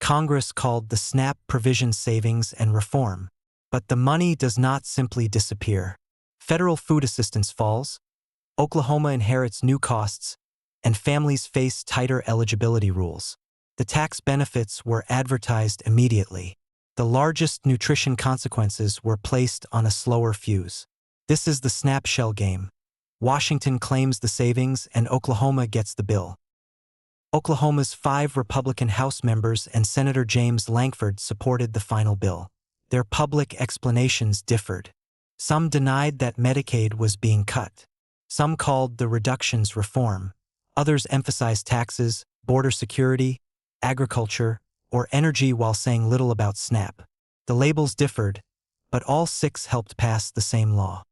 Congress called the SNAP provision savings and reform. But the money does not simply disappear. Federal food assistance falls, Oklahoma inherits new costs, and families face tighter eligibility rules. The tax benefits were advertised immediately. The largest nutrition consequences were placed on a slower fuse. This is the SNAP shell game. Washington claims the savings and Oklahoma gets the bill. Oklahoma's 5 Republican House members and Senator James Lankford supported the final bill. Their public explanations differed. Some denied that Medicaid was being cut. Some called the reductions reform. Others emphasized taxes, border security, agriculture, or energy while saying little about SNAP. The labels differed, but all 6 helped pass the same law.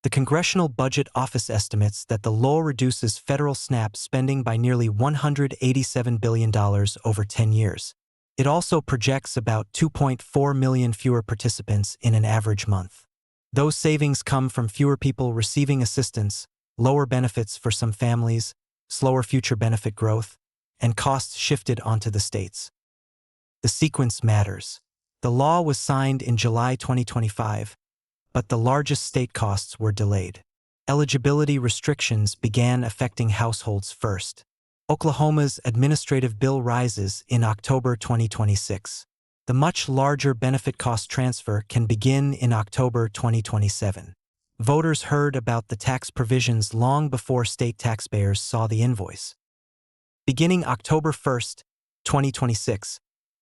The Congressional Budget Office estimates that the law reduces federal SNAP spending by nearly $187 billion over 10 years. It also projects about 2.4 million fewer participants in an average month. Those savings come from fewer people receiving assistance, lower benefits for some families, slower future benefit growth, and costs shifted onto the states. The sequence matters. The law was signed in July 2025, but the largest state costs were delayed. Eligibility restrictions began affecting households first. Oklahoma's administrative bill rises in October 2026. The much larger benefit cost transfer can begin in October 2027. Voters heard about the tax provisions long before state taxpayers saw the invoice. Beginning October 1, 2026,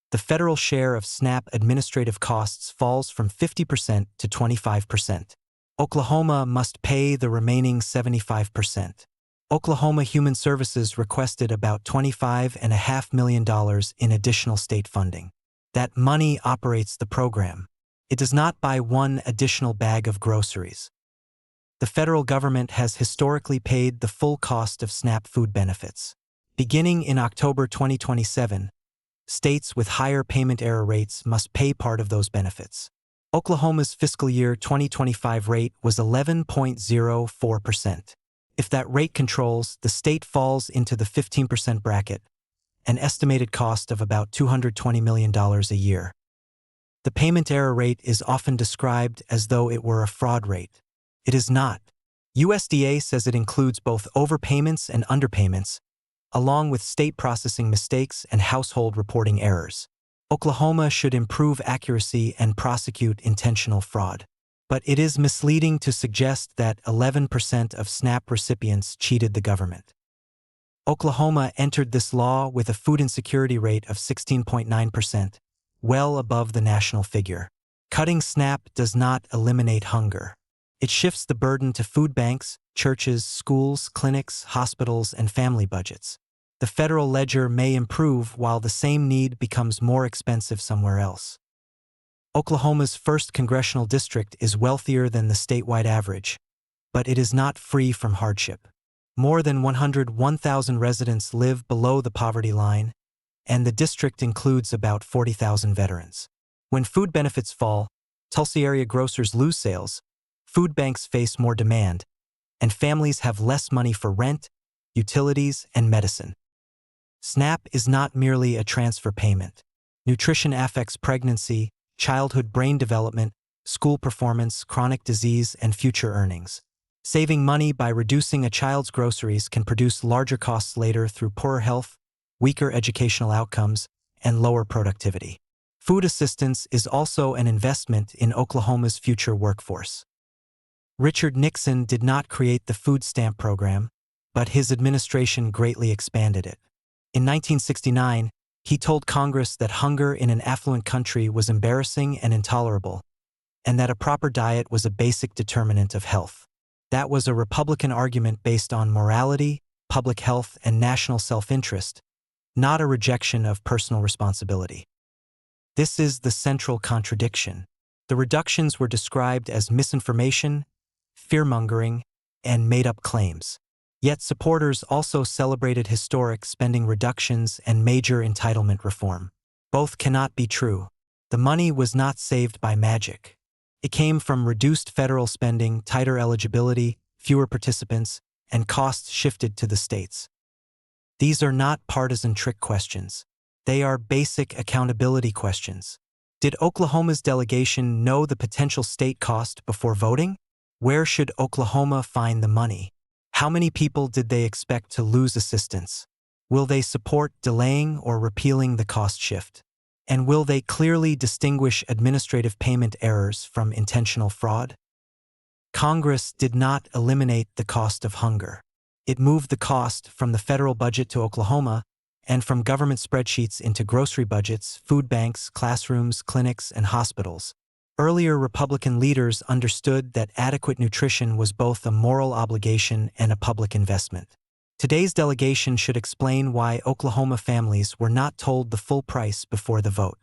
the federal share of SNAP administrative costs falls from 50% to 25%. Oklahoma must pay the remaining 75%. Oklahoma Human Services requested about $25.5 million in additional state funding. That money operates the program. It does not buy one additional bag of groceries. The federal government has historically paid the full cost of SNAP food benefits. Beginning in October 2027, states with higher payment error rates must pay part of those benefits. Oklahoma's fiscal year 2025 rate was 11.04%. If that rate controls, the state falls into the 15% bracket, an estimated cost of about $220 million a year. The payment error rate is often described as though it were a fraud rate. It is not. USDA says it includes both overpayments and underpayments, along with state processing mistakes and household reporting errors. Oklahoma should improve accuracy and prosecute intentional fraud. But it is misleading to suggest that 11% of SNAP recipients cheated the government. Oklahoma entered this law with a food insecurity rate of 16.9%, well above the national figure. Cutting SNAP does not eliminate hunger. It shifts the burden to food banks, churches, schools, clinics, hospitals, and family budgets. The federal ledger may improve while the same need becomes more expensive somewhere else. Oklahoma's 1st congressional district is wealthier than the statewide average, but it is not free from hardship. More than 101,000 residents live below the poverty line, and the district includes about 40,000 veterans. When food benefits fall, Tulsa area grocers lose sales, food banks face more demand, and families have less money for rent, utilities, and medicine. SNAP is not merely a transfer payment. Nutrition affects pregnancy, childhood brain development, school performance, chronic disease, and future earnings. Saving money by reducing a child's groceries can produce larger costs later through poorer health, weaker educational outcomes, and lower productivity. Food assistance is also an investment in Oklahoma's future workforce. Richard Nixon did not create the food stamp program, but his administration greatly expanded it. In 1969, he told Congress that hunger in an affluent country was embarrassing and intolerable, and that a proper diet was a basic determinant of health. That was a Republican argument based on morality, public health, and national self-interest, not a rejection of personal responsibility. This is the central contradiction. The reductions were described as misinformation, fear-mongering, and made-up claims. Yet supporters also celebrated historic spending reductions and major entitlement reform. Both cannot be true. The money was not saved by magic. It came from reduced federal spending, tighter eligibility, fewer participants, and costs shifted to the states. These are not partisan trick questions. They are basic accountability questions. Did Oklahoma's delegation know the potential state cost before voting? Where should Oklahoma find the money? How many people did they expect to lose assistance? Will they support delaying or repealing the cost shift? And will they clearly distinguish administrative payment errors from intentional fraud? Congress did not eliminate the cost of hunger. It moved the cost from the federal budget to Oklahoma and from government spreadsheets into grocery budgets, food banks, classrooms, clinics, and hospitals. Earlier Republican leaders understood that adequate nutrition was both a moral obligation and a public investment. Today's delegation should explain why Oklahoma families were not told the full price before the vote.